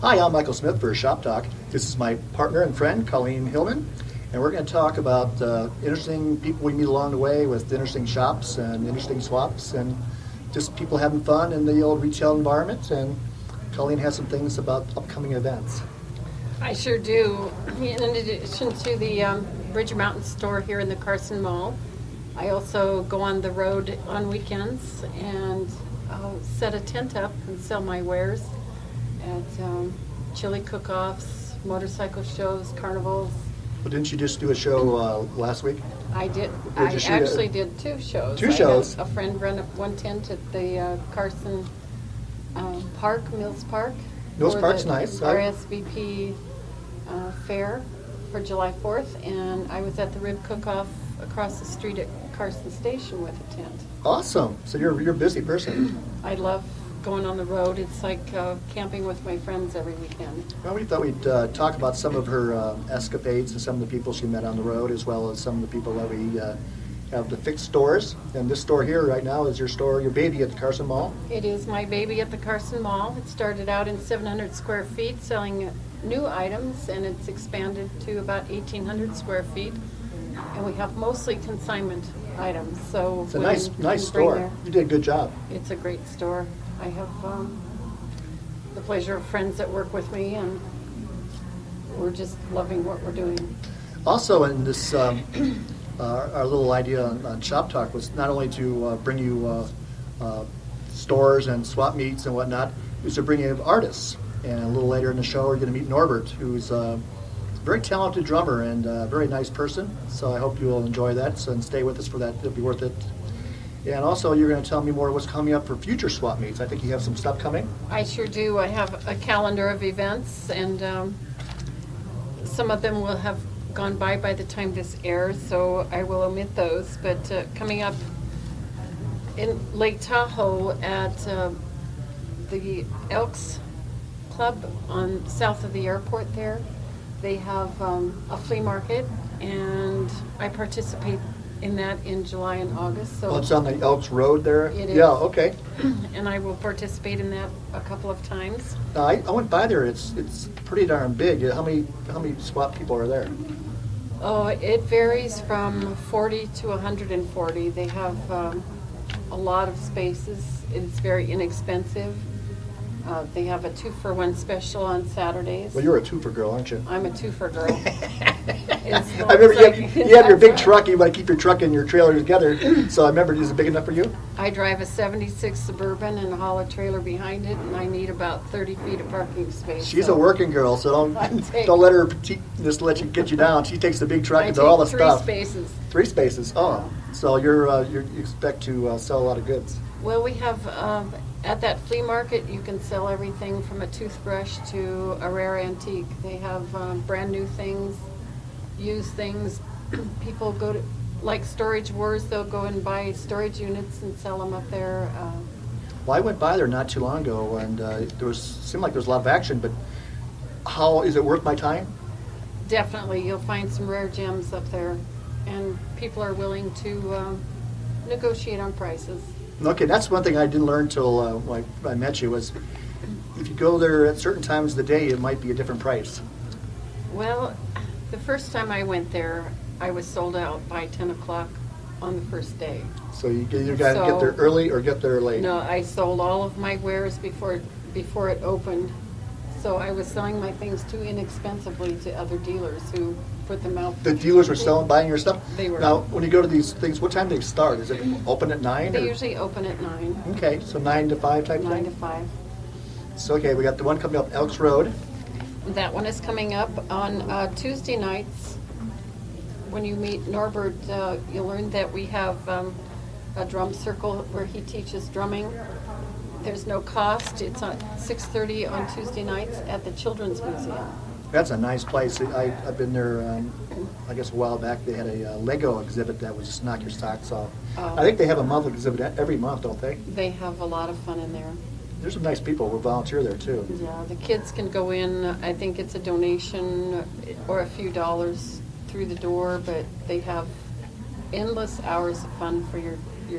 Hi, I'm Michael Smith for Shop Talk. This is my partner and friend, Colleen Hillman, and we're going to talk about interesting people we meet along the way with interesting shops and interesting swaps and just people having fun in the old retail environment. And Colleen has some things about upcoming events. I sure do. In addition to the Bridger Mountain store here in the Carson Mall, I also go on the road on weekends and set a tent up and sell my wares at chili cook-offs, motorcycle shows, carnivals. Well, didn't you just do a show last week? I did. Where'd I you shoot actually it? did two shows. Two shows? A friend ran one tent at the Carson Park, Mills Park. Mills for Park's the nice. RSVP fair for July 4th, and I was at the Rib Cook-Off across the street at Carson Station with a tent. Awesome. So you're a busy person. I love going on the road. It's like camping with my friends every weekend. Well, we thought we'd talk about some of her escapades and some of the people she met on the road, as well as some of the people that we have the fixed stores. And this store here right now is your store, your baby at the Carson Mall. It is my baby at the Carson Mall. It started out in 700 square feet selling new items, and it's expanded to about 1,800 square feet. And we have mostly consignment items. So It's a nice store. You did a good job. It's a great store. I have the pleasure of friends that work with me, and we're just loving what we're doing. Also, in this, our little idea on Shop Talk was not only to bring you stores and swap meets and whatnot, is to bring you artists. And a little later in the show, we're going to meet Norbert, who's a very talented drummer and a very nice person. So I hope you will enjoy that. So, and stay with us for that. It'll be worth it. And also, you're going to tell me more what's coming up for future swap meets. I think you have some stuff coming. I sure do. I have a calendar of events, and some of them will have gone by the time this airs, so I will omit those. But coming up in Lake Tahoe at the Elks Club on south of the airport there, they have a flea market, and I participate in that in July and August. So It's on the Elks Road there? It is. Yeah, okay. And I will participate in that a couple of times. I went by there. It's pretty darn big. How many swap people are there? Oh, it varies from 40 to 140. They have a lot of spaces. It's very inexpensive. They have a 2-for-1 special on Saturdays. Well, you're a twofer girl, aren't you? I'm a twofer girl. I remember you have your big truck. You want to keep your truck and your trailer together. So I remember, is it big enough for you? I drive a 76 Suburban and haul a trailer behind it, and I need about 30 feet of parking space. She's a working girl, so don't let her just let you get you down. She takes the big truck and does all the stuff. 3 spaces. 3 spaces. Oh, so you expect to sell a lot of goods. Well, we have at that flea market, you can sell everything from a toothbrush to a rare antique. They have brand new things, used things. People go to, like Storage Wars, they'll go and buy storage units and sell them up there. Well, I went by there not too long ago, and seemed like there was a lot of action, but how is it worth my time? Definitely, you'll find some rare gems up there, and people are willing to negotiate on prices. Okay, that's one thing I didn't learn till I met you, was if you go there at certain times of the day, it might be a different price. Well, the first time I went there, I was sold out by 10 o'clock on the first day. So you either got to get there early or get there late. No, I sold all of my wares before it opened, So I was selling my things too inexpensively to other dealers who put them out. The dealers were buying your stuff? They were. Now, when you go to these things, what time do they start? Is it open at 9? They or- usually open at 9. Okay, so 9 to 5 type 9 to thing? 5. So, okay, we got the one coming up Elks Road. That one is coming up on Tuesday nights. When you meet Norbert, you'll learn that we have a drum circle where he teaches drumming. There's no cost. It's on 6:30 on Tuesday nights at the Children's Museum. That's a nice place. I've been there, I guess a while back. They had a Lego exhibit that was just knock your socks off. Oh. I think they have a monthly exhibit every month, don't they? They have a lot of fun in there. There's some nice people who volunteer there, too. Yeah, the kids can go in. I think it's a donation or a few dollars through the door, but they have endless hours of fun for your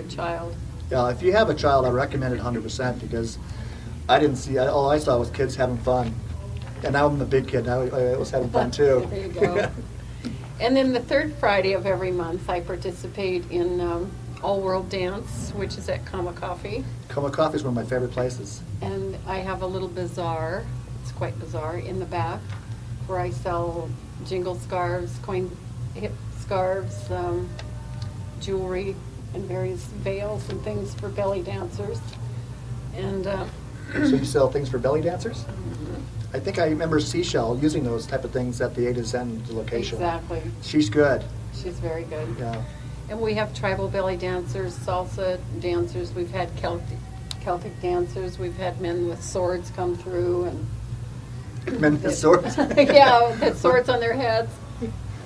child. Yeah, if you have a child, I recommend it 100% because I didn't see, all I saw was kids having fun. And now I'm a big kid, now I was having fun too. There you go. And then the third Friday of every month, I participate in All World Dance, which is at Kama Coffee. Coma Coffee is one of my favorite places. And I have a little bazaar, it's quite bizarre, in the back where I sell jingle scarves, coin hip scarves, jewelry, and various veils and things for belly dancers. And So you sell things for belly dancers? I think I remember Seashell using those type of things at the A to Zen location. exactly, She's good, she's very good. yeah. And we have tribal belly dancers, salsa dancers, we've had Celtic dancers, we've had men with swords come through and Men with swords? yeah, with swords on their heads,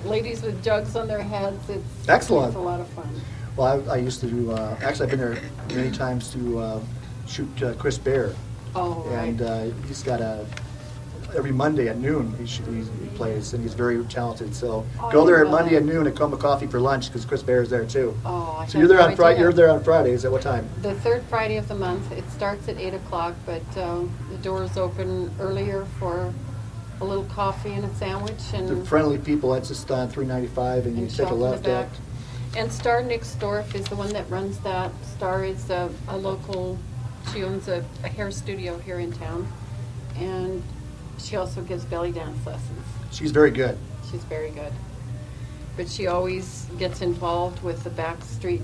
ladies with jugs on their heads. Excellent. It's a lot of fun. Well, I used to do, actually I've been there many times to shoot Chris Bear. Oh, right. And he's got every Monday at noon he plays, and he's very talented. So Oh, go there I at love Monday it. at noon and Coma Coffee for lunch because Chris Bear is there too. Oh, I So you're there had on no Friday. idea. You're there on Fridays at what time? The third Friday of the month. It starts at 8 o'clock, but the doors open earlier for a little coffee and a sandwich. And The friendly people. That's just on 395, and you take shop a in the left back. at. And Star Nixdorf is the one that runs that. Star is a local, she owns a hair studio here in town. And she also gives belly dance lessons. She's very good. She's very good. But she always gets involved with the back street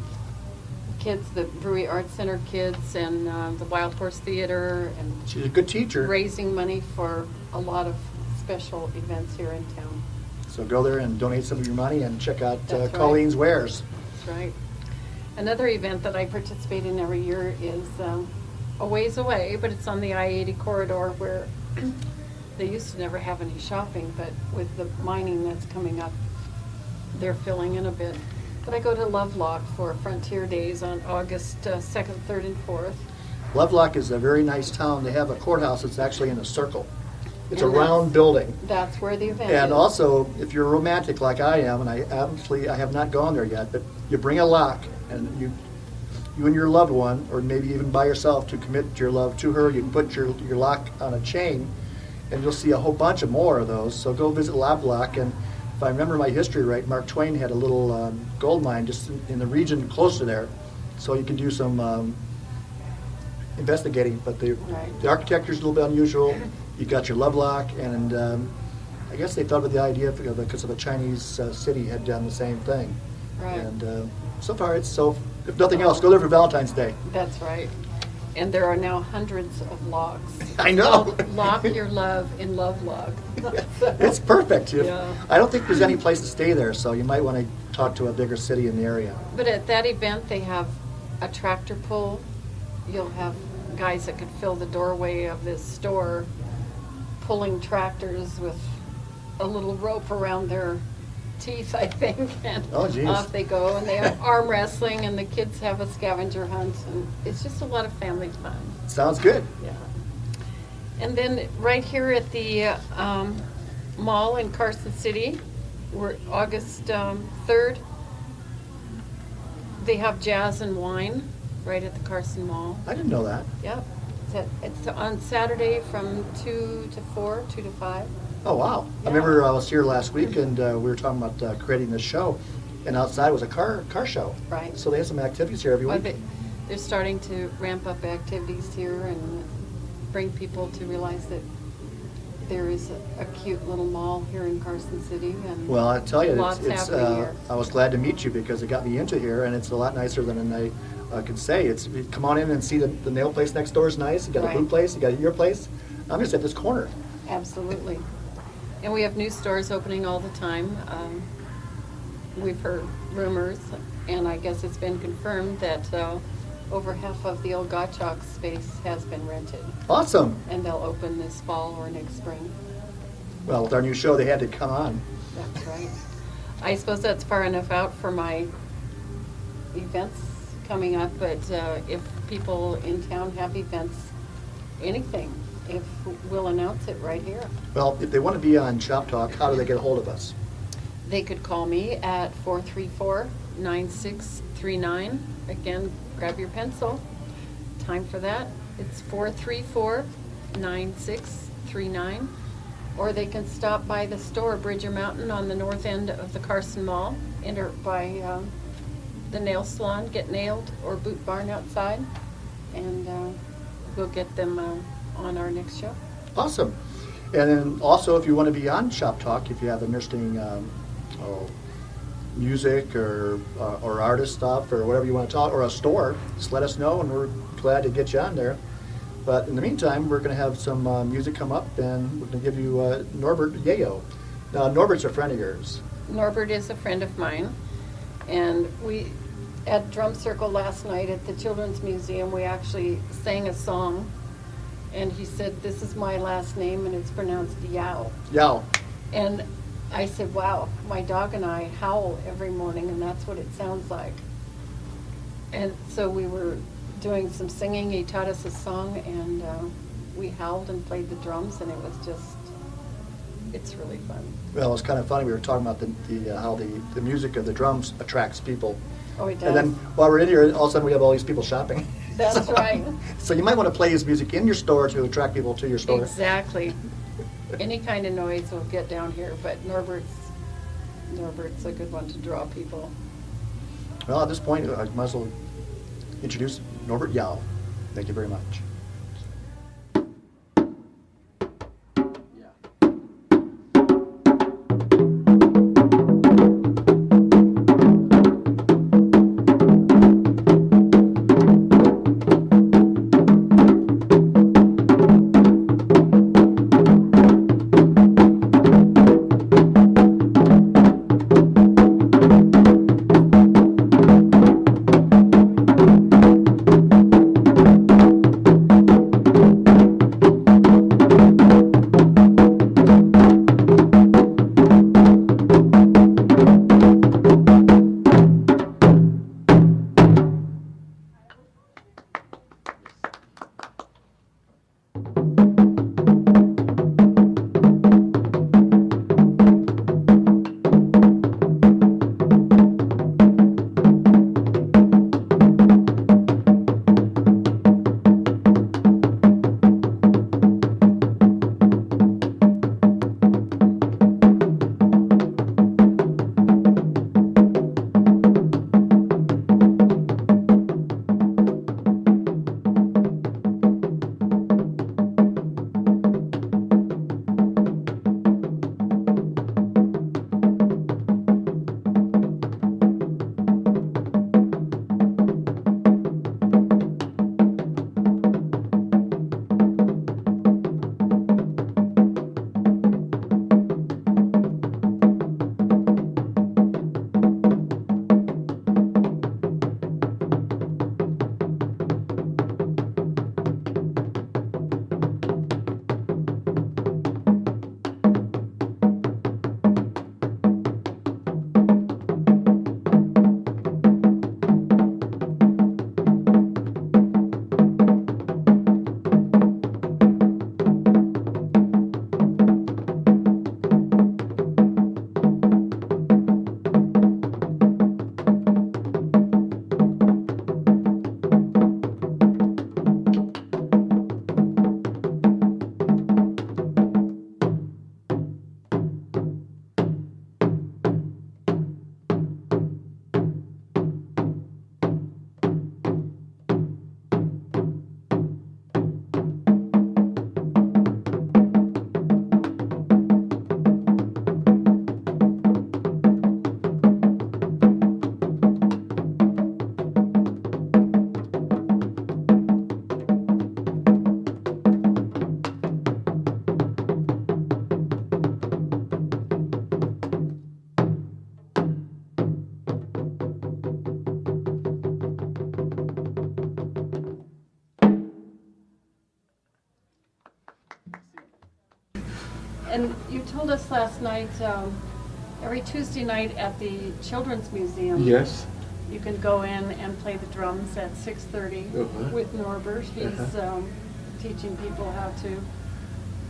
kids, the Brewery Arts Center kids, and the Wild Horse Theater, and She's a good teacher. raising money for a lot of special events here in town. So go there and donate some of your money and check out That's right. Colleen's Wares. That's right. Another event that I participate in every year is a ways away, but it's on the I-80 corridor where they used to never have any shopping, but with the mining that's coming up, they're filling in a bit. But I go to Lovelock for Frontier Days on August 2nd, 3rd, and 4th. Lovelock is a very nice town. They have a courthouse that's actually in a circle. It's a And that's- round building. That's where the event is. And also, if you're romantic like I am, and I have not gone there yet, but you bring a lock, and you and your loved one, or maybe even by yourself, to commit your love to her, you can put your lock on a chain, and you'll see a whole bunch of more of those. So go visit Lovelock, and if I remember my history right, Mark Twain had a little gold mine just in the region close to there, so you can do some investigating. But the architecture is a little bit unusual. You got your Lovelock, and I guess they thought of the idea because of a Chinese city had done the same thing. Right. And so far, if nothing else, go there for Valentine's Day. That's right. And there are now hundreds of locks. I know. Called Lock Your Love in Lovelock. It's perfect. Yeah. I don't think there's any place to stay there, so you might want to talk to a bigger city in the area. But at that event, they have a tractor pull. You'll have guys that could fill the doorway of this store pulling tractors with a little rope around their teeth, I think, and Oh, geez. off they go. And they have arm wrestling, and the kids have a scavenger hunt, and it's just a lot of family fun. Sounds good. Yeah. And then right here at the mall in Carson City, we're August 3rd, they have jazz and wine right at the Carson Mall. I didn't know that. Yep. It's on Saturday from 2 to 4, 2 to 5. Oh, wow. Yeah. I remember I was here last week, and we were talking about creating this show, and outside was a car show. Right. So they have some activities here every Well, week. they're starting to ramp up activities here and bring people to realize that there is a cute little mall here in Carson City, and Well, I tell you, lots happening here. I was glad to meet you because it got me into here, and it's a lot nicer than I could say. Come on in and see the nail place next door is nice. You got a Right. boot place, you got your place. I'm just at this corner. Absolutely. And we have new stores opening all the time. We've heard rumors, and I guess it's been confirmed that over half of the old Gottschalk space has been rented, Awesome. and they'll open this fall or next spring. Well, with our new show, they had to come on. That's right. I suppose that's far enough out for my events coming up, but if people in town have events, anything, we'll announce it right here. Well, if they want to be on Shop Talk, how do they get a hold of us? They could call me at 434-9639. Again, grab your pencil. Time for that. It's 434-9639. Or they can stop by the store, Bridger Mountain, on the north end of the Carson Mall. Enter by the nail salon, get nailed, or Boot Barn outside. And we'll get them on our next show. Awesome. And then also, if you want to be on Shop Talk, if you have interesting music or artist stuff or whatever you want to talk, or a store, just let us know, and we're glad to get you on there. But in the meantime, we're going to have some music come up, and we're going to give you Norbert Yao. Now, Norbert's a friend of yours. Norbert is a friend of mine, and we, at Drum Circle last night at the Children's Museum, we actually sang a song, and he said, "This is my last name, and it's pronounced Yao." Yao. And I said, wow, my dog and I howl every morning, and that's what it sounds like. And so we were doing some singing. He taught us a song, and we howled and played the drums, and it was just, it's really fun. Well, it's kind of funny. We were talking about how the music of the drums attracts people. Oh, it does. And then while we're in here, all of a sudden we have all these people shopping. That's right. So you might want to play his music in your store to attract people to your store. Exactly. Any kind of noise will get down here, but Norbert's a good one to draw people. Well, at this point, I might as well introduce Norbert Yao. Thank you very much. And you told us last night, every Tuesday night at the Children's Museum. Yes. You can go in and play the drums at 6:30 with Norbert. He's teaching people how to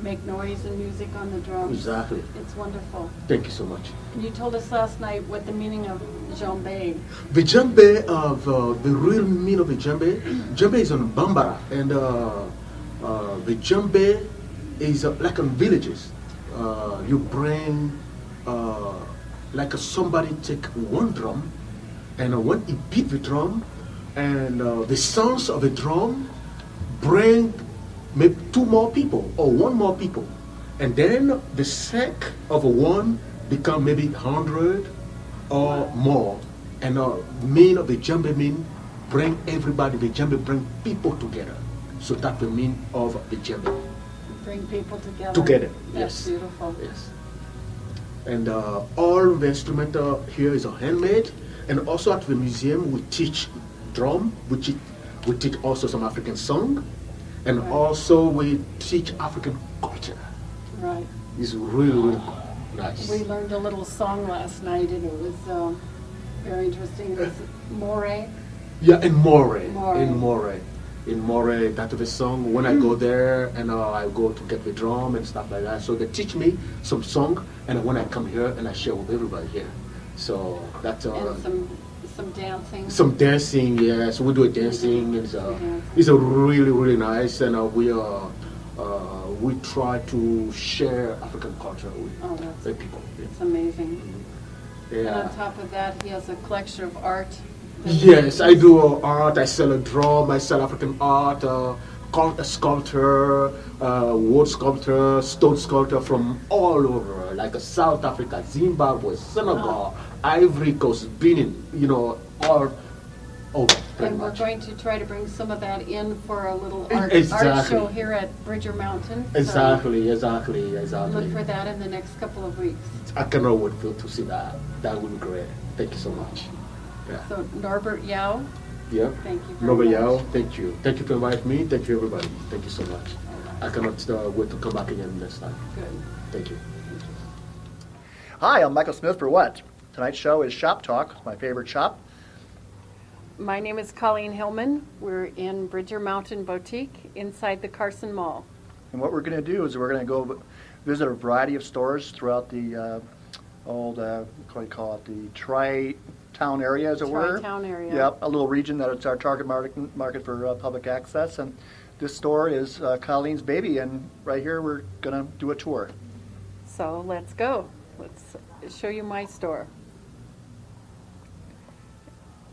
make noise and music on the drums. Exactly. It's wonderful. Thank you so much. And you told us last night what the meaning of djembe. The djembe of the real meaning of the djembe is on Bambara, and the djembe is like in villages. You bring like somebody take one drum, and when he beat the drum, and the sounds of the drum bring maybe two more people or one more people, and then the sec of one become maybe 100 or more, and mean of the djembe mean bring everybody. The djembe bring people together, so that's the mean of the djembe. Bring people together. Together, That's yes. beautiful. Yes. And all the instrument here is handmade, and also at the museum we teach drum, we teach also some African song, and Right. also we teach African culture. Right. It's really nice. We learned a little song last night, and it was very interesting. It was More. Yeah, in Moray. Moray. In Moray. In Moray, that's the song. When I go there and I go to get the drum and stuff like that. So they teach me some song, and when I come here and I share with everybody here. So that's And some dancing. some dancing. Yes, we do a dancing. It's a really really nice, and we try to share African culture with Oh, that's the people. it's amazing. And Yeah. on top of that, he has a collection of art. Yes, I do art. I sell a drum. I sell African art, a sculptor, wood sculptor, stone sculptor from all over, like South Africa, Zimbabwe, Senegal, Ivory Coast, Benin. All over. Pretty And we're much. going to try to bring some of that in for a little art Exactly. show here at Bridger Mountain. So Exactly. look for that in the next couple of weeks. I cannot wait to see that. That would be great. Thank you so much. Yeah. So Norbert Yao, Yeah. thank you very Norbert much. Yao, thank you. Thank you for inviting me. Thank you, everybody. Thank you so much. I cannot wait to come back again next time. Good. Thank you. Hi, I'm Michael Smith for what? Tonight's show is Shop Talk, my favorite shop. My name is Colleen Hillman. We're in Bridger Mountain Boutique inside the Carson Mall. And what we're going to do is we're going to go visit a variety of stores throughout the what do you call it, the Tri-Town area, as it were. Tri-Town area. Yep, a little region that it's our target market for public access. And this store is Colleen's baby, and right here we're going to do a tour. So let's go. Let's show you my store.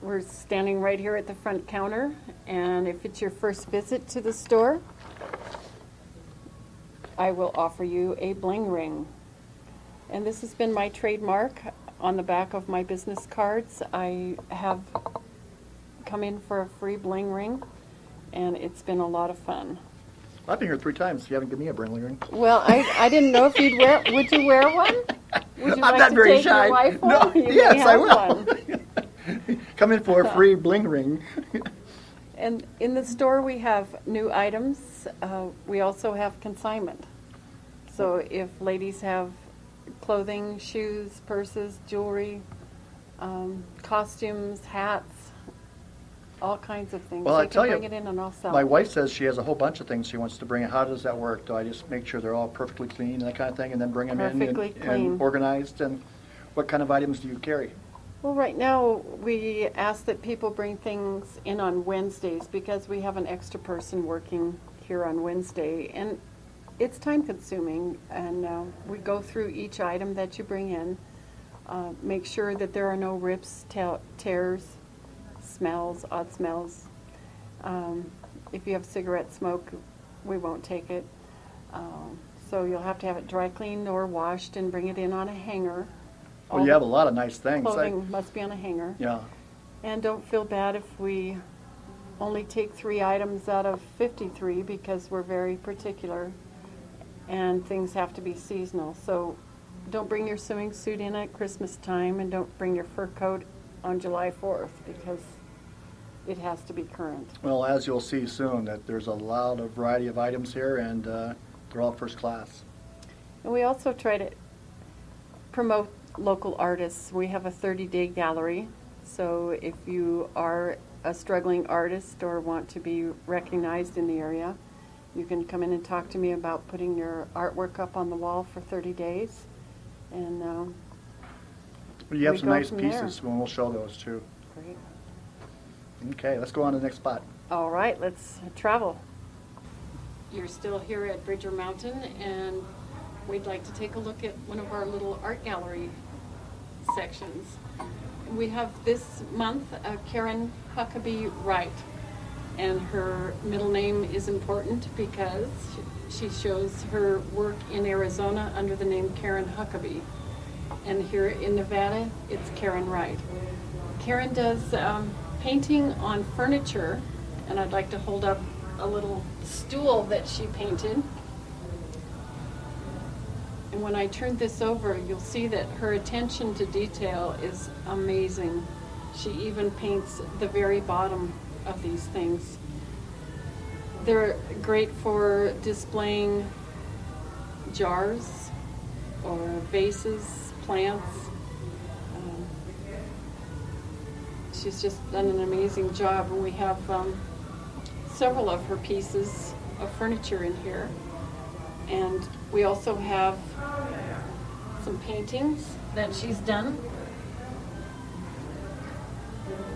We're standing right here at the front counter, and if it's your first visit to the store, I will offer you a bling ring. And this has been my trademark on the back of my business cards. I have come in for a free bling ring, and it's been a lot of fun. I've been here 3 times. You haven't given me a bling ring. Well, I didn't know if you'd wear. Would you wear one? Would you I'm like not to very take shy. your wife No, home? You may yes, I have will. one. Come in for a free bling ring. And in the store, we have new items. We also have consignment. So if ladies have clothing, shoes, purses, jewelry, costumes, hats, all kinds of things, Well, I they tell can you, bring it in and I'll sell My it. wife says she has a whole bunch of things she wants to bring in. How does that work? Do I just make sure they're all perfectly clean and that kind of thing, and then bring them in Perfectly clean. and organized? And what kind of items do you carry? Well, right now, we ask that people bring things in on Wednesdays because we have an extra person working here on Wednesday. And it's time consuming, and we go through each item that you bring in, make sure that there are no rips, tears, smells, odd smells. If you have cigarette smoke, we won't take it. So you'll have to have it dry cleaned or washed and bring it in on a hanger. Well, you have a lot of nice things. Clothing must be on a hanger. Yeah. And don't feel bad if we only take 3 items out of 53 because we're very particular and things have to be seasonal. So don't bring your swimming suit in at Christmas time, and don't bring your fur coat on July 4th because it has to be current. Well, as you'll see soon, that there's a lot of variety of items here, and they're all first class. And we also try to promote local artists. We have a 30-day gallery, so if you are a struggling artist or want to be recognized in the area, you can come in and talk to me about putting your artwork up on the wall for 30 days. And Well, you have we some go nice from there. pieces, and we'll show those too. great. Okay, let's go on to the next spot. All right, let's travel. You're still here at Bridger Mountain, and we'd like to take a look at one of our little art gallery sections. We have this month Karen Huckabee Wright, and her middle name is important because she shows her work in Arizona under the name Karen Huckabee, and here in Nevada it's Karen Wright. Karen does painting on furniture, and I'd like to hold up a little stool that she painted. And when I turn this over, you'll see that her attention to detail is amazing. She even paints the very bottom of these things. They're great for displaying jars or vases, plants. She's just done an amazing job, and we have several of her pieces of furniture in here. And we also have some paintings that she's done.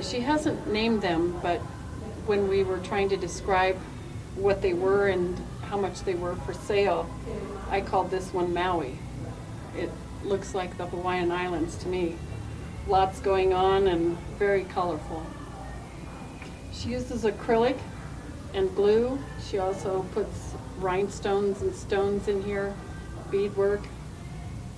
She hasn't named them, but when we were trying to describe what they were and how much they were for sale, I called this one Maui. It looks like the Hawaiian Islands to me. Lots going on and very colorful. She uses acrylic and glue. She also puts rhinestones and stones in here, beadwork.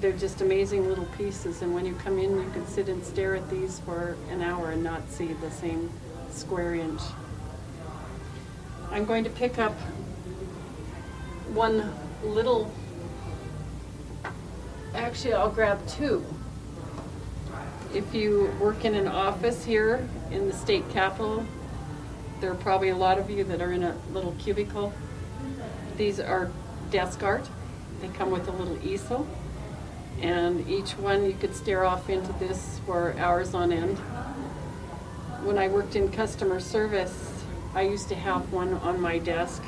They're just amazing little pieces, and when you come in, you can sit and stare at these for an hour and not see the same square inch. I'm going to pick up one little, actually I'll grab two. If you work in an office here in the state capitol, there are probably a lot of you that are in a little cubicle. These are desk art. They come with a little easel, and each one you could stare off into this for hours on end. When I worked in customer service, I used to have one on my desk,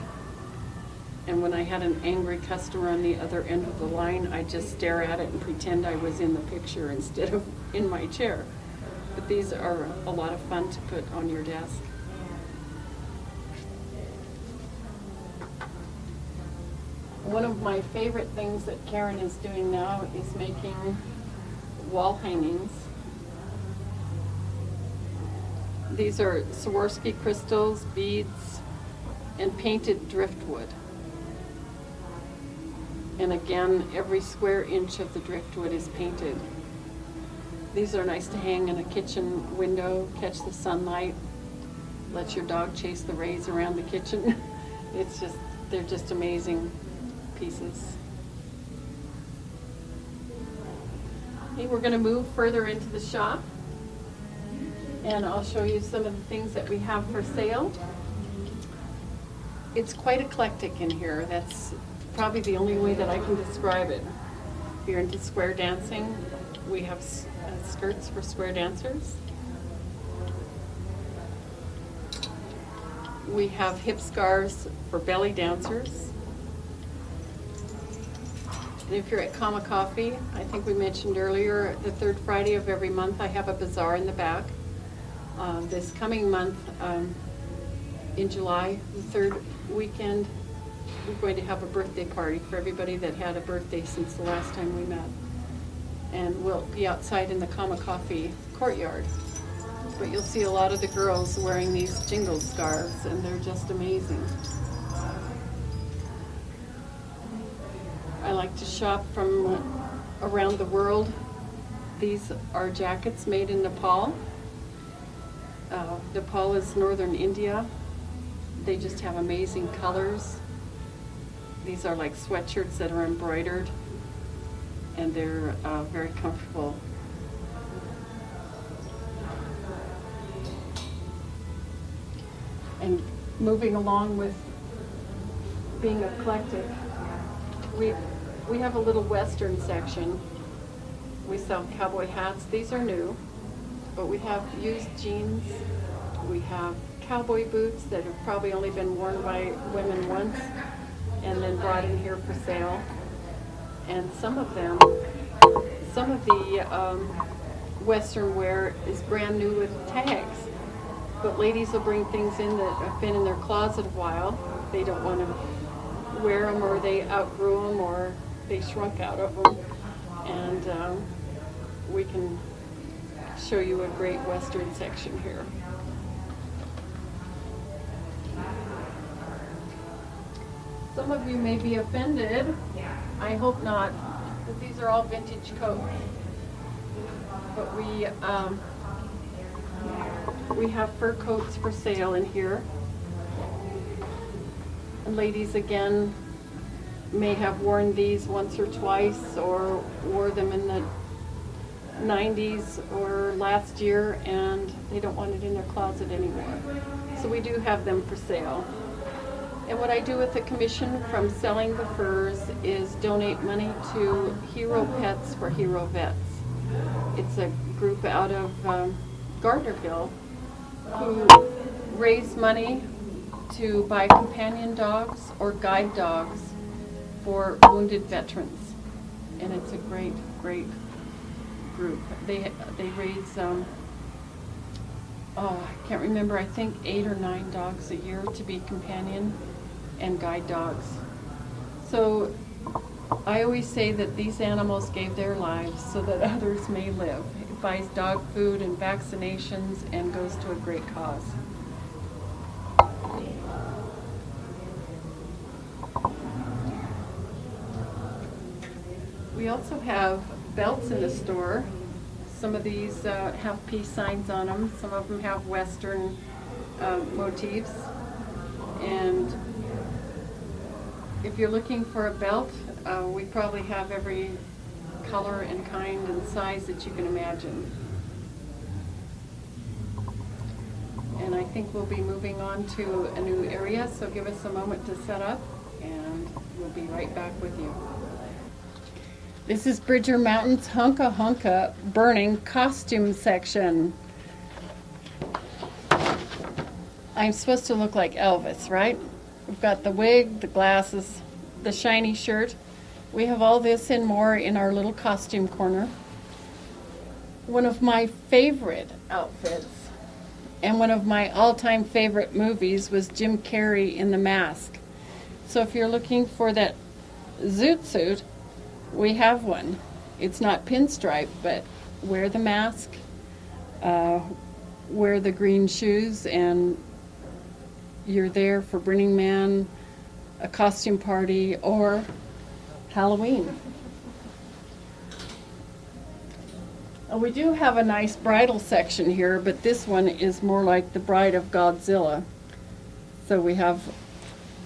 and when I had an angry customer on the other end of the line, I'd just stare at it and pretend I was in the picture instead of in my chair. But these are a lot of fun to put on your desk. One of my favorite things that Karen is doing now is making wall hangings. These are Swarovski crystals, beads, and painted driftwood. And again, every square inch of the driftwood is painted. These are nice to hang in a kitchen window, catch the sunlight, let your dog chase the rays around the kitchen. They're just amazing pieces. Okay, we're going to move further into the shop, and I'll show you some of the things that we have for sale. It's quite eclectic in here. That's probably the only way that I can describe it. If you're into square dancing, we have skirts for square dancers. We have hip scarves for belly dancers. And if you're at Kama Coffee, I think we mentioned earlier, the third Friday of every month, I have a bazaar in the back. This coming month, in July, the third weekend, we're going to have a birthday party for everybody that had a birthday since the last time we met. And we'll be outside in the Kama Coffee courtyard. But you'll see a lot of the girls wearing these jingle scarves, and they're just amazing. I like to shop from around the world. These are jackets made in Nepal. Nepal is northern India. They just have amazing colors. These are like sweatshirts that are embroidered, and they're very comfortable. And moving along with being eclectic, we have a little Western section. We sell cowboy hats. These are new, but we have used jeans. We have cowboy boots that have probably only been worn by women once and then brought in here for sale. And some of the Western wear is brand new with tags. But ladies will bring things in that have been in their closet a while. They don't want to wear them, or they outgrew them, or they shrunk out of them. And we can show you a great Western section here. Some of you may be offended. I hope not, but these are all vintage coats. But we have fur coats for sale in here. And ladies, again, may have worn these once or twice, or wore them in the 90s or last year, and they don't want it in their closet anymore. So we do have them for sale. And what I do with the commission from selling the furs is donate money to Hero Pets for Hero Vets. It's a group out of Gardnerville who raise money to buy companion dogs or guide dogs for wounded veterans. And it's a great, great group. They raise, I can't remember, I think 8 or 9 dogs a year to be companion and guide dogs. So I always say that these animals gave their lives so that others may live. It buys dog food and vaccinations and goes to a great cause. We also have belts in the store. Some of these have peace signs on them. Some of them have Western motifs. And if you're looking for a belt, we probably have every color and kind and size that you can imagine. And I think we'll be moving on to a new area, so give us a moment to set up, and we'll be right back with you. This is Bridger Mountain's Hunka Hunka Burning Costume section. I'm supposed to look like Elvis, right? We've got the wig, the glasses, the shiny shirt. We have all this and more in our little costume corner. One of my favorite outfits and one of my all-time favorite movies was Jim Carrey in The Mask. So if you're looking for that zoot suit, we have one. It's not pinstripe, but wear the mask, wear the green shoes, and you're there for Burning Man, a costume party, or Halloween. We do have a nice bridal section here, but this one is more like the Bride of Godzilla. So we have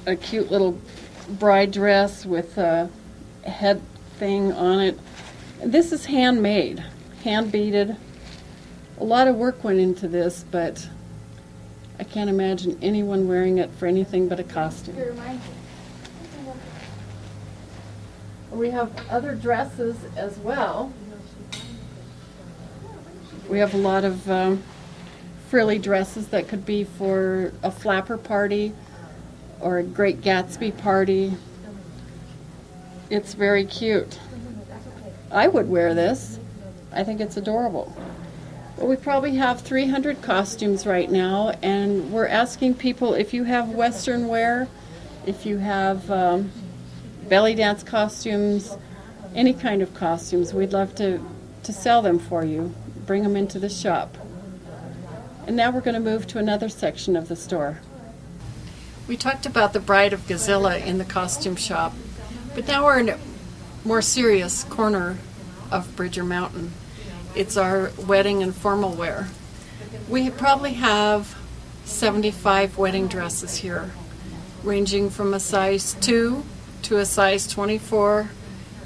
a cute little bride dress with a head thing on it. This is handmade, hand beaded. A lot of work went into this, but I can't imagine anyone wearing it for anything but a costume. We have other dresses as well. We have a lot of frilly dresses that could be for a flapper party or a Great Gatsby party. It's very cute. I would wear this. I think it's adorable. Well, we probably have 300 costumes right now, and we're asking people if you have Western wear, if you have belly dance costumes, any kind of costumes, we'd love to sell them for you. Bring them into the shop. And now we're going to move to another section of the store. We talked about the Bride of Godzilla in the costume shop, but now we're in a more serious corner of Bridger Mountain. It's our wedding and formal wear. We probably have 75 wedding dresses here, ranging from a size 2 to a size 24,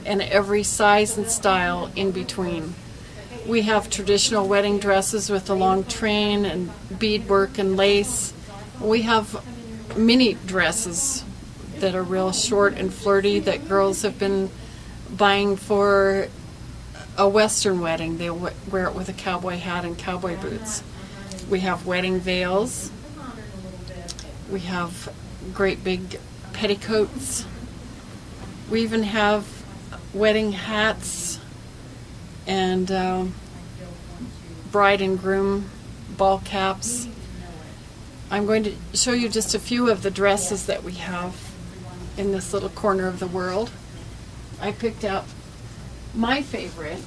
and every size and style in between. We have traditional wedding dresses with a long train and beadwork and lace. We have mini dresses that are real short and flirty that girls have been buying for a Western wedding. They wear it with a cowboy hat and cowboy boots. We have wedding veils. We have great big petticoats. We even have wedding hats and bride and groom ball caps. I'm going to show you just a few of the dresses that we have in this little corner of the world. I picked out my favorite.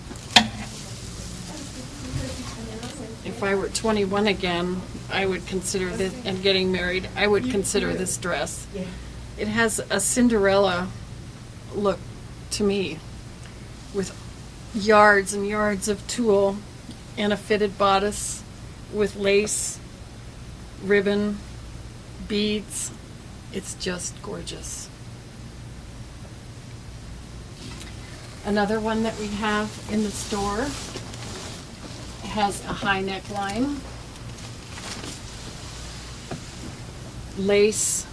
If I were 21 again, I would consider this, and getting married, I would consider this dress. It has a Cinderella look to me, with yards and yards of tulle and a fitted bodice with lace, ribbon, beads. It's just gorgeous. Another one that we have in the store has a high neckline, lace,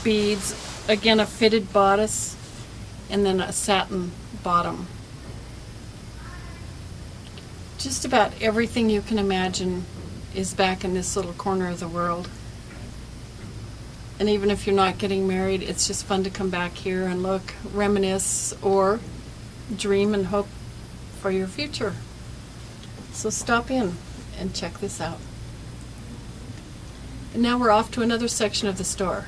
beads, again a fitted bodice, and then a satin bottom. Just about everything you can imagine is back in this little corner of the world. And even if you're not getting married, it's just fun to come back here and look, reminisce, or dream and hope for your future. So stop in and check this out. And now we're off to another section of the store.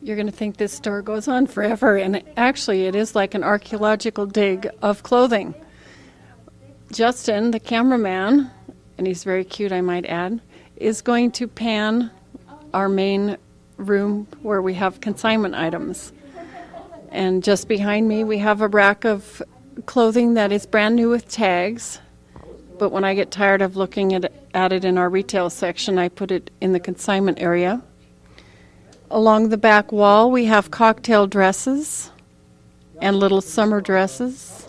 You're going to think this store goes on forever, and actually it is like an archaeological dig of clothing. Justin, the cameraman, and he's very cute, I might add, is going to pan our main room where we have consignment items. And just behind me we have a rack of clothing that is brand new with tags, but when I get tired of looking at it in our retail section, I put it in the consignment area. Along the back wall we have cocktail dresses and little summer dresses.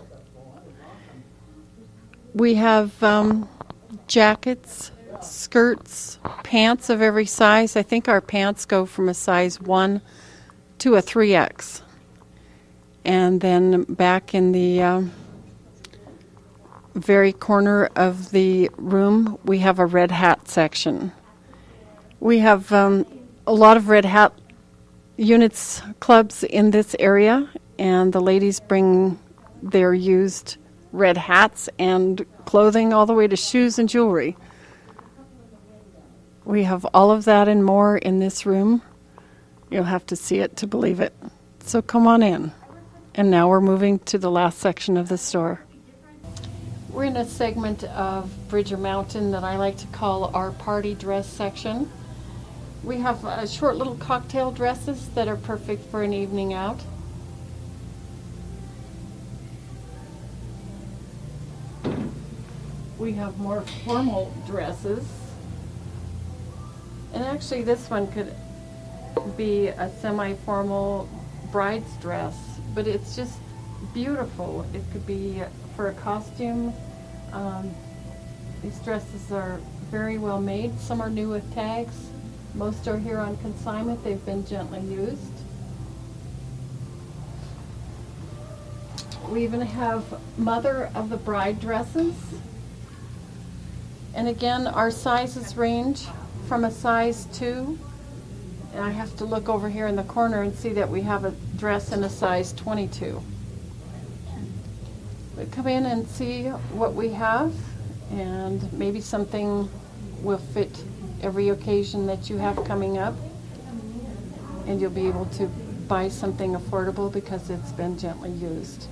We have jackets, skirts, pants of every size. I think our pants go from a size 1 to a 3X. And then back in the very corner of the room, we have a red hat section. We have a lot of red hat units, clubs in this area, and the ladies bring their used red hats and clothing all the way to shoes and jewelry. We have all of that and more in this room. You'll have to see it to believe it. So come on in. And now we're moving to the last section of the store. We're in a segment of Bridger Mountain that I like to call our party dress section. We have short little cocktail dresses that are perfect for an evening out. We have more formal dresses. And actually this one could be a semi-formal bride's dress, but it's just beautiful. It could be for a costume. These dresses are very well made. Some are new with tags. Most are here on consignment. They've been gently used. We even have mother of the bride dresses. And again, our sizes range from a size 2. And I have to look over here in the corner and see that we have a dress in a size 22. But come in and see what we have, and maybe something will fit every occasion that you have coming up, and you'll be able to buy something affordable because it's been gently used.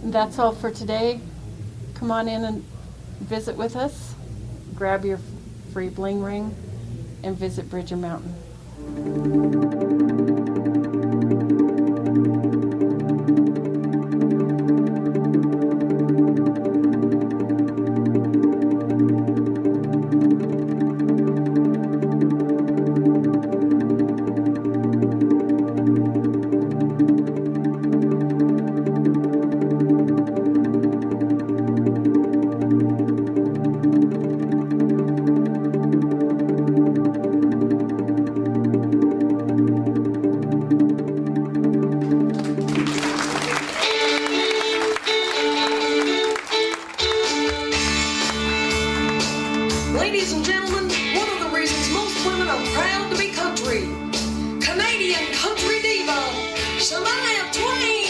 And that's all for today. Come on in and visit with us, grab your free bling ring, and visit Bridger Mountain. and country diva, Shania Twain.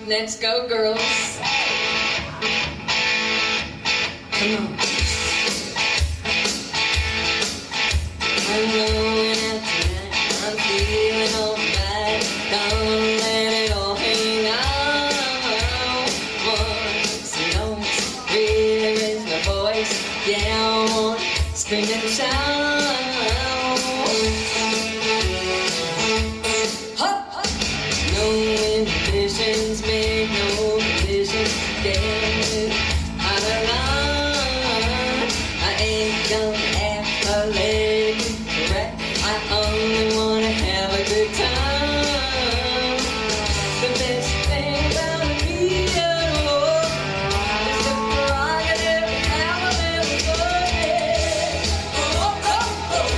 Let's go, girls. Come on. I'm going out tonight. I'm feeling alright. Don't let it all hang out. Once notes, really raise my voice. Yeah, I want to scream and shout. No inhibitions, make no conditions, get out of line. I ain't gonna act politically correct. I only wanna have a good time. The best thing about me at all is the prerogative of how I live for it. Oh, oh, oh,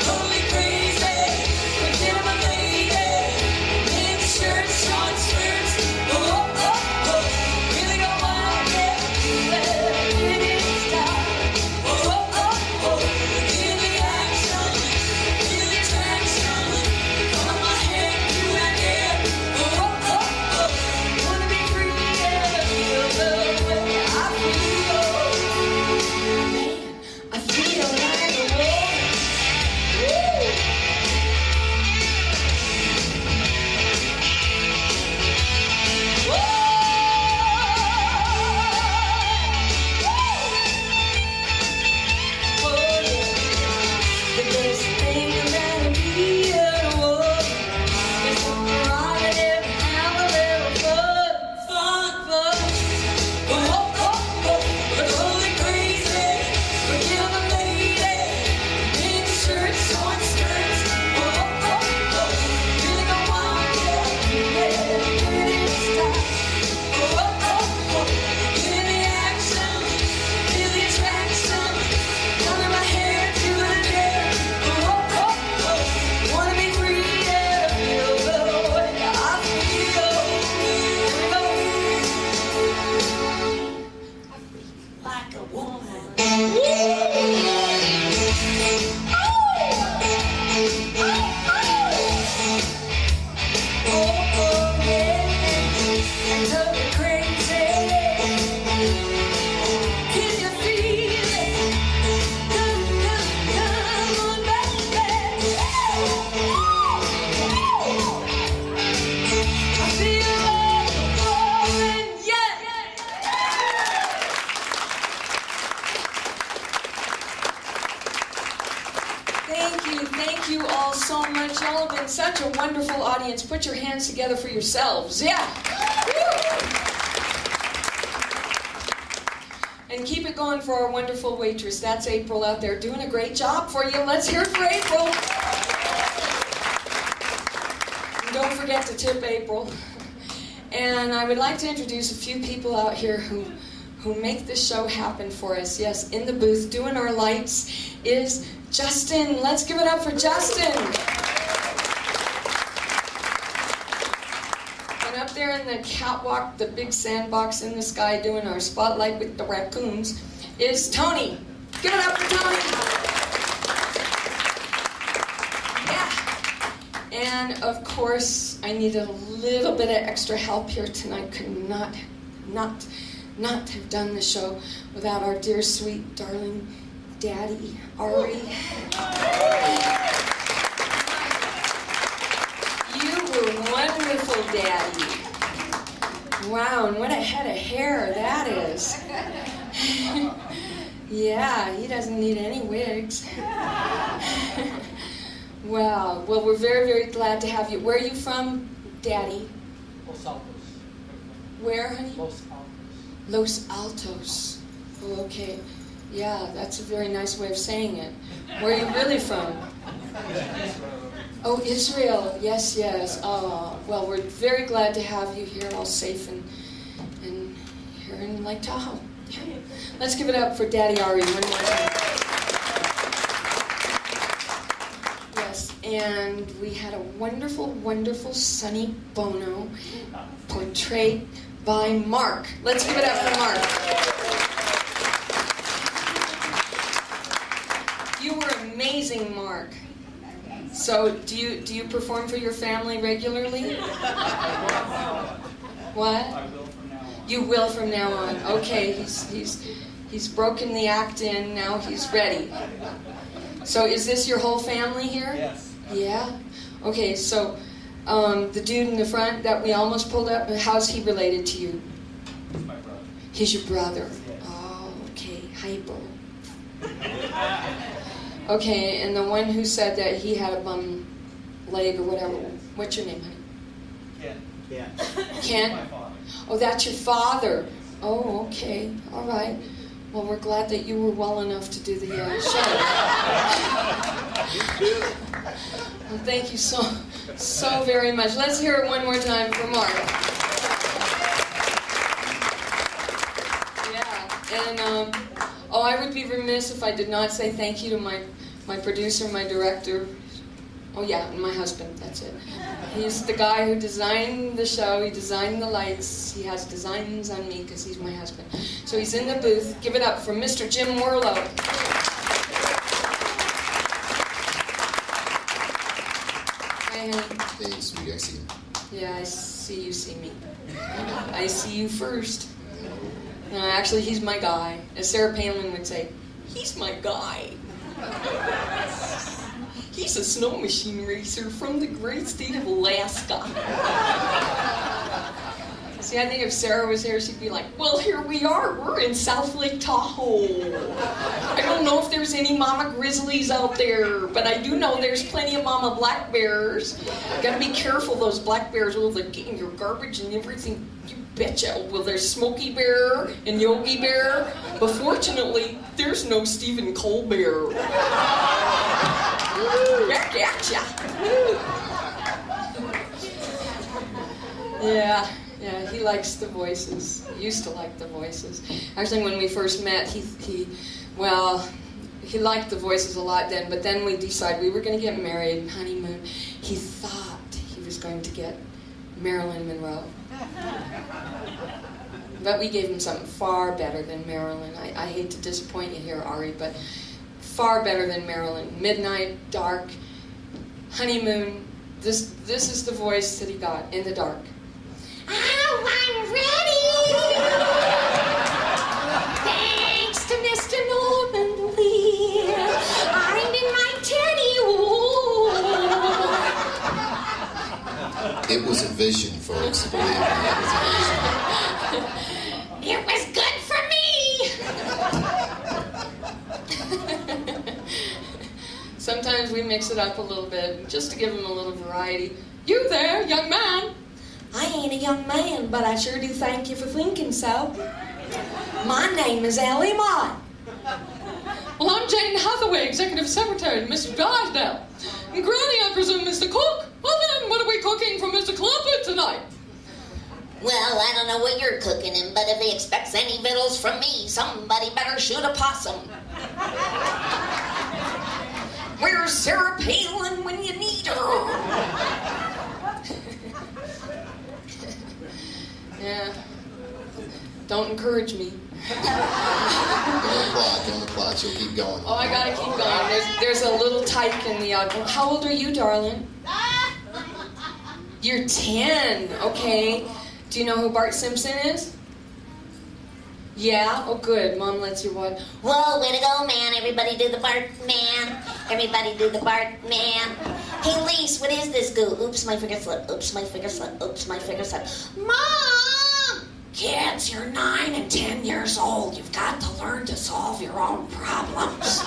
totally crazy. Forget my lady. In shirts, short skirts. Oh, oh, oh, really go wild, yeah. Let it stop. Oh, oh, oh, feel the action, feel the traction. Come on, my head, do that, yeah. Oh, oh, oh, wanna be free, yeah. Feel the way I feel. Man, I feel like a woman. Woo! The best thing about me at all is the prerogative of have a little fun. Oh, oh, oh, we're totally crazy. Forgive a lady. Pink shirts, short skirts. Oh, oh, oh, really go wild, yeah. Let it stop. Oh, oh, oh, feel the action, feel the attraction. Color my hair to the day. Oh, oh, oh, wanna be free, yeah. Feel the way I feel. Here we go. Like a woman. Oh, oh, yeah. I'm totally crazy. Can you feel it? Come on, baby. I feel like a woman, yeah. Thank you all so much. Y'all have been such a wonderful audience. Put your hands together for yourselves, yeah. Woo! And keep it going for our wonderful waitress. That's April out there doing a great job for you. Let's hear it for April. And don't forget to tip April. And I would like to introduce a few people out here who make this show happen for us. Yes, in the booth doing our lights is Justin. Let's give it up for Justin. And up there in the catwalk, the big sandbox in the sky doing our spotlight with the raccoons is Tony. Give it up for Tony. Yeah. And of course, I need a little bit of extra help here tonight. Could not have done the show without our dear, sweet, darling Daddy, Ari. You were wonderful, Daddy. Wow, and what a head of hair that is. Yeah, he doesn't need any wigs. Wow, well, we're very, very glad to have you. Where are you from, Daddy? Los Altos. Where, honey? Los Altos. Los Altos. Oh, okay. Yeah, that's a very nice way of saying it. Where are you really from? Oh, Israel. Yes, yes. Well, we're very glad to have you here, all safe and here in Lake Tahoe. Yeah. Let's give it up for Daddy Ari one more time. Yes, and we had a wonderful, wonderful Sonny Bono portrayed by Mark. Let's give it up for Mark. You were amazing, Mark. So, do you perform for your family regularly? What? I will from now on. You will from now on. Okay, he's broken the act in. Now he's ready. So, is this your whole family here? Yes. Yeah. Okay. So, the dude in the front that we almost pulled up, how's he related to you? He's my brother. He's your brother. Yes. Oh, okay. Hi, bro. Okay, and the one who said that he had a bum leg or whatever. What's your name, honey? Ken. Yeah. Ken? My father. Oh, that's your father. Oh, okay. All right. Well, we're glad that you were well enough to do the show. Well, thank you so very much. Let's hear it one more time for Mark. Yeah, and I would be remiss if I did not say thank you to my producer, my director. Oh yeah, and my husband, that's it. He's the guy who designed the show, he designed the lights, he has designs on me because he's my husband. So he's in the booth. Give it up for Mr. Jim Warlow. Hi, honey. Hey, sweetie, I see you. Yeah, I see you see me. I see you first. No, actually, he's my guy. As Sarah Palin would say, he's my guy. He's a snow machine racer from the great state of Alaska. See, I think if Sarah was here, she'd be like, well, here we are. We're in South Lake Tahoe. I don't know if there's any mama grizzlies out there, but I do know there's plenty of mama black bears. Gotta be careful, those black bears. Well, they're getting your garbage and everything. You betcha. Well, there's Smokey Bear and Yogi Bear, but fortunately, there's no Stephen Colbert. Back at ya. Yeah, he likes the voices. He used to like the voices. Actually, when we first met, he liked the voices a lot then, but then we decided we were going to get married and honeymoon. He thought he was going to get Marilyn Monroe. But we gave him something far better than Marilyn. I hate to disappoint you here, Ari, but far better than Marilyn. Midnight, dark, honeymoon. This is the voice that he got in the dark. Oh, I'm ready! Thanks to Mr. Norman Lear, I'm in my teddy. It was a vision, folks. Believe me, it was a vision. It was good for me! Sometimes we mix it up a little bit, just to give him a little variety. You there, young man? I ain't a young man, but I sure do thank you for thinking so. My name is Ellie Mott. Well, I'm Jane Hathaway, Executive Secretary to Mr. Drysdale. And Granny, I presume, is the cook? Well then, what are we cooking for Mr. Clumpet tonight? Well, I don't know what you're cooking him, but if he expects any victuals from me, somebody better shoot a possum. Where's Sarah Palin when you need her? Yeah. Don't encourage me. Don't apply, she'll keep going. Oh, I gotta keep going. There's a little tyke in the audience. How old are you, darling? You're 10. Okay. Do you know who Bart Simpson is? Yeah? Oh, good. Mom lets you watch. Whoa, way to go, man. Everybody do the Bart man. Everybody do the Bart man. Hey, Lise, what is this goo? Oops, my finger slip. Oops, my finger slip. Oops, my finger slip. Mom! Kids, you're 9 and 10 years old. You've got to learn to solve your own problems.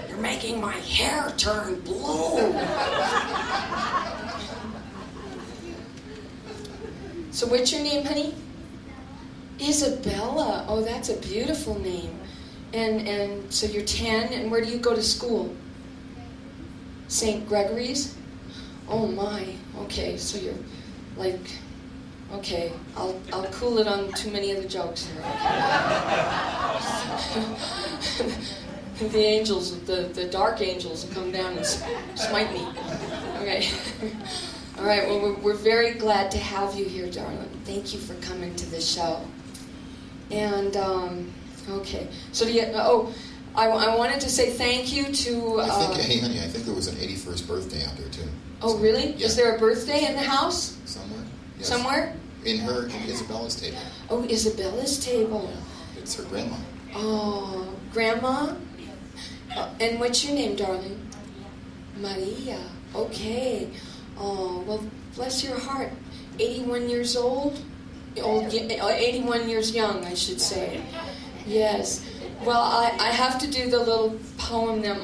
You're making my hair turn blue. So what's your name, honey? Isabella. Oh, that's a beautiful name. And so you're 10, and where do you go to school? St. Gregory's? Oh my, okay, so you're like, okay, I'll cool it on too many of the jokes here. Okay. The angels, the dark angels will come down and smite me. Okay. All right, well, we're very glad to have you here, darling. Thank you for coming to the show. And, okay, so I wanted to say thank you to... hey, honey, I think there was an 81st birthday out there, too. Oh, really? Yeah. Is there a birthday in the house? Somewhere? Yes. Somewhere? In Isabella's table. Oh, Isabella's table. Yeah. It's her grandma. Oh, Grandma? And what's your name, darling? Maria. Okay. Oh, well, bless your heart. 81 years old? 81 years young, I should say. Yes. Well, I have to do the little poem that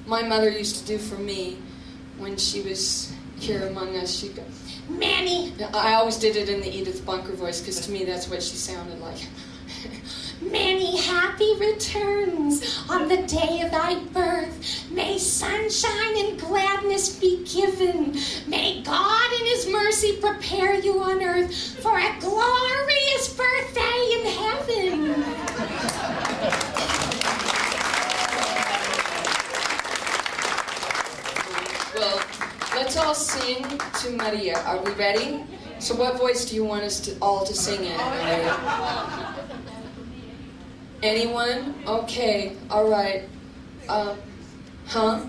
my mother used to do for me when she was here among us. She'd go, Manny! I always did it in the Edith Bunker voice, because to me that's what she sounded like. Many happy returns on the day of thy birth. May sunshine and gladness be given. May God in his mercy prepare you on earth for a glorious birthday in heaven. Well, let's all sing to Maria. Are we ready? So what voice do you want us all to sing in, Maria? Anyone? Okay, all right. Huh?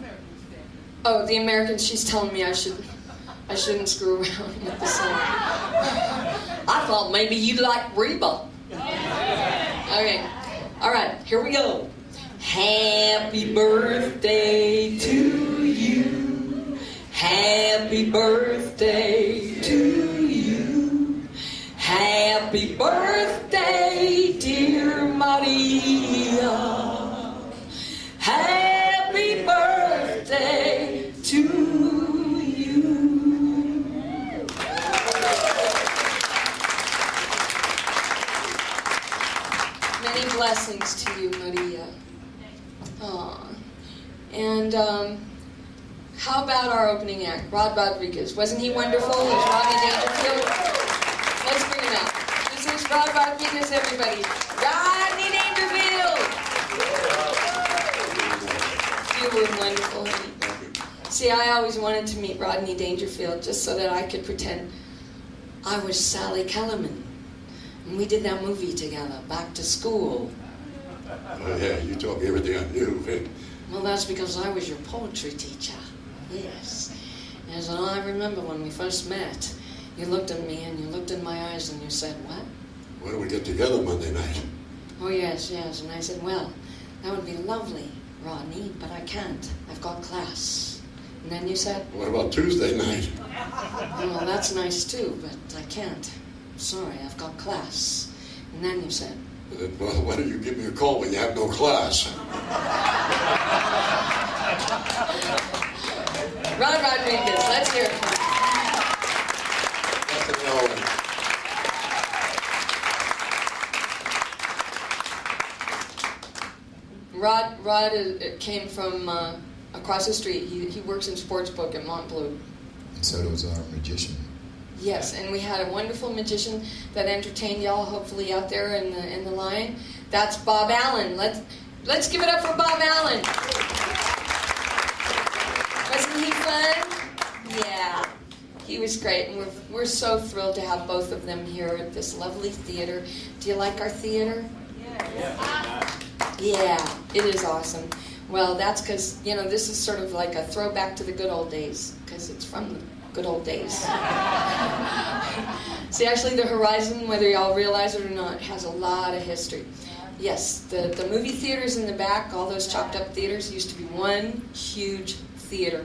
Oh, the Americans, she's telling me I shouldn't screw around with the song. I thought maybe you'd like Reba. Okay, all right, here we go. Happy birthday to you. Happy birthday to you. Happy birthday, dear Maria. Happy birthday to you. Many blessings to you, Maria. Aw. And how about our opening act, Rod Rodriguez? Wasn't he wonderful as Rodney Dangerfield? Let's bring him out. This is Rod Rodriguez, everybody. Rodney Dangerfield! You were wonderful, honey. See, I always wanted to meet Rodney Dangerfield just so that I could pretend I was Sally Kellerman. And we did that movie together, Back to School. Oh, yeah, you told me everything I knew. Well, that's because I was your poetry teacher. Yes. As I remember when we first met, you looked at me and you looked in my eyes and you said, what? Why don't we get together Monday night? Oh, yes. And I said, well, that would be lovely, Rodney, but I can't. I've got class. And then you said, What about Tuesday night? well, that's nice too, but I can't. Sorry, I've got class. And then you said, Well, why don't you give me a call when you have no class? Rod Rodriguez, let's hear it for him. Bethany Owen. Rod came from across the street. He works in sportsbook at Montbleu. And so does our magician. Yes, and we had a wonderful magician that entertained y'all, hopefully out there in the line. That's Bob Allen. Let's give it up for Bob Allen. Wasn't he fun? Yeah, he was great, and we're so thrilled to have both of them here at this lovely theater. Do you like our theater? Yeah, it is awesome. Well, that's because, this is sort of like a throwback to the good old days, because it's from the good old days. See, actually, the Horizon, whether y'all realize it or not, has a lot of history. Yes, the movie theaters in the back, all those chopped up theaters, used to be one huge theater.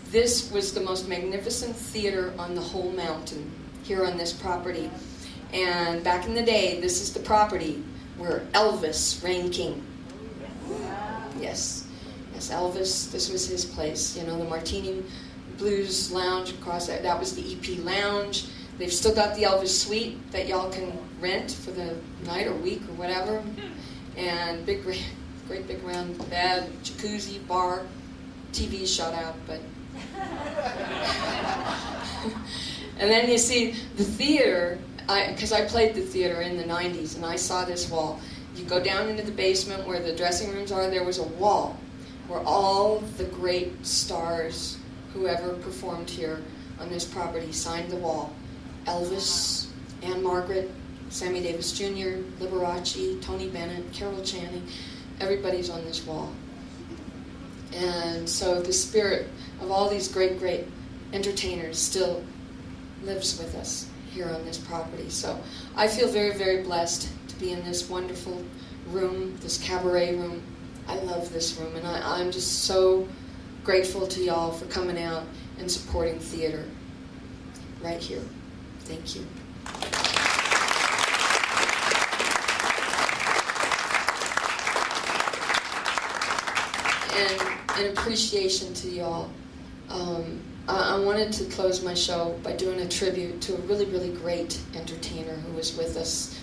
This was the most magnificent theater on the whole mountain here on this property. And back in the day, this is the property where Elvis reigned king. Yes, Elvis, this was his place. The Martini Blues Lounge across there, that was the EP Lounge. They've still got the Elvis Suite that y'all can rent for the night or week or whatever. And big great big round bed, jacuzzi, bar, TV shut out, but... And then you see the theater, because I played the theater in the 90s, and I saw this wall. You go down into the basement where the dressing rooms are, there was a wall where all the great stars, whoever performed here on this property, signed the wall. Elvis, Anne Margaret, Sammy Davis Jr., Liberace, Tony Bennett, Carol Channing, everybody's on this wall. And so the spirit of all these great, great entertainers still lives with us here on this property. So I feel very, very blessed to be in this wonderful room, this cabaret room. I love this room, and I'm just so grateful to y'all for coming out and supporting theater right here. Thank you. And in appreciation to y'all, I wanted to close my show by doing a tribute to a really, really great entertainer who was with us,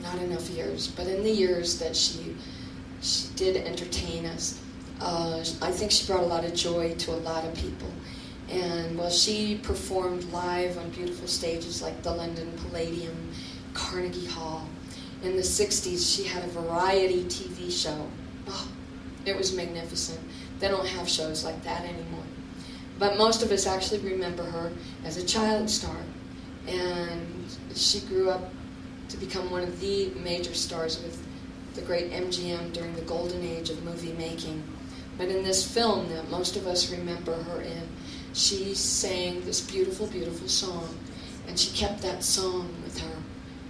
not enough years, but in the years that she did entertain us, I think she brought a lot of joy to a lot of people. And while she performed live on beautiful stages like the London Palladium, Carnegie Hall, in the 60s she had a variety TV show. Oh, it was magnificent. They don't have shows like that anymore. But most of us actually remember her as a child star. And she grew up to become one of the major stars with the great MGM during the golden age of movie making. But in this film that most of us remember her in, she sang this beautiful, beautiful song. And she kept that song with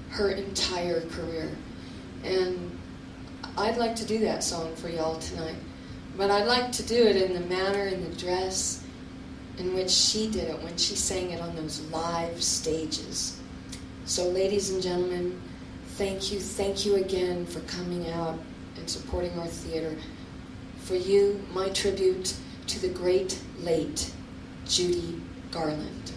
her entire career. And I'd like to do that song for y'all tonight. But I'd like to do it in the manner and the dress in which she did it when she sang it on those live stages. So ladies and gentlemen, thank you again for coming out and supporting our theater. For you, my tribute to the great late Judy Garland.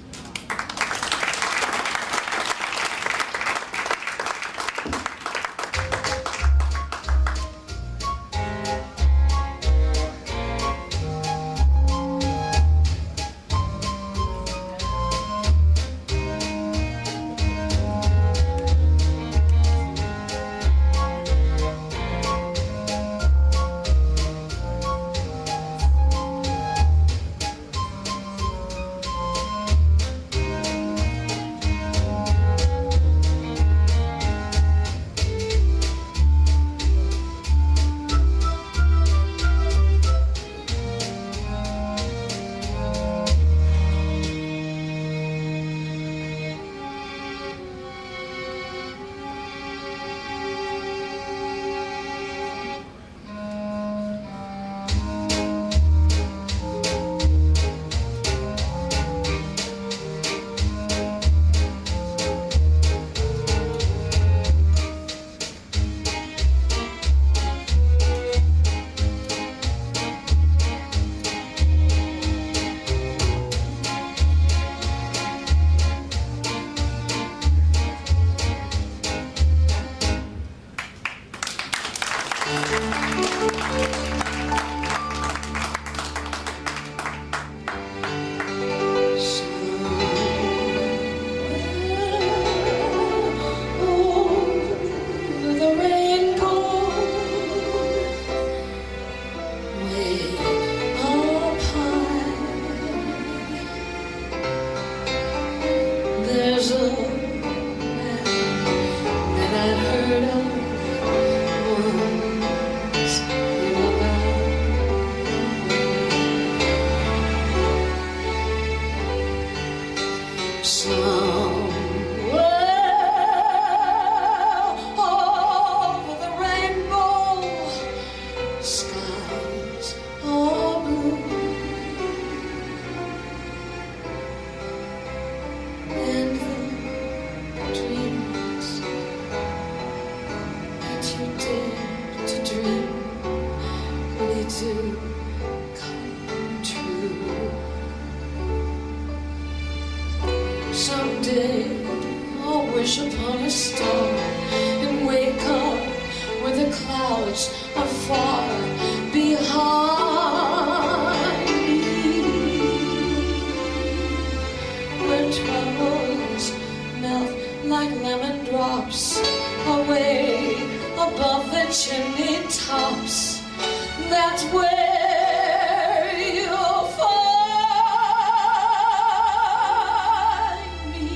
Someday I'll wish upon a star and wake up where the clouds are far behind me, where troubles melt like lemon drops away above the chimney tops. That's where you'll find me.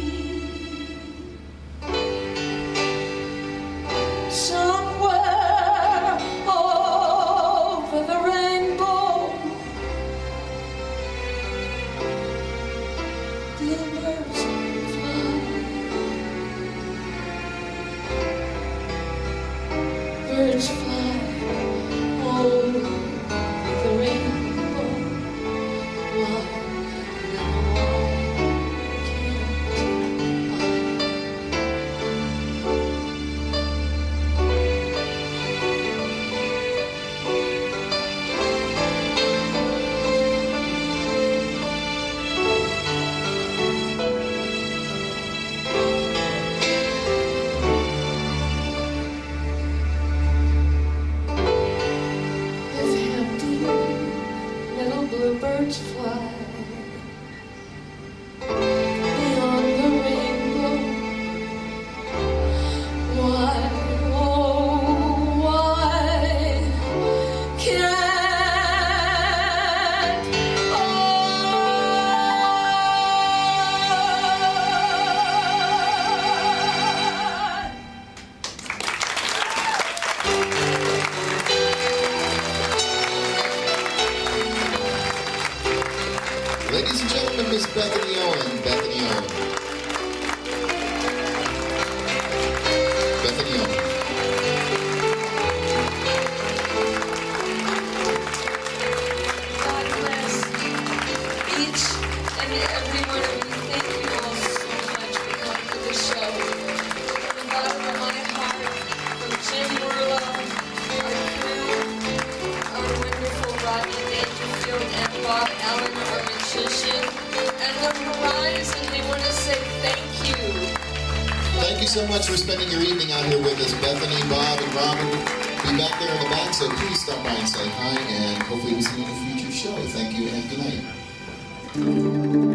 Somewhere over the rainbow, bluebirds fly. Birds fly over the rainbow. Why, now why if empty little bluebirds fly beyond the rainbow? Why, oh, why can't Ladies and gentlemen, Miss Bethany Owen. Bethany Owen. Bethany Owen. God bless each and every one of you. Thank you all so much for coming to the show. From the bottom of my heart, from Jim Worlow, our crew, our wonderful Rodney Dangerfield, and Bob Allen, our magician, and the Horizon, we want to say thank you. Thank you so much for spending your evening out here with us, Bethany, Bob, and Robin. Be back there in the back, so please stop by and say hi, and hopefully we'll see you in a future show. Thank you and good night.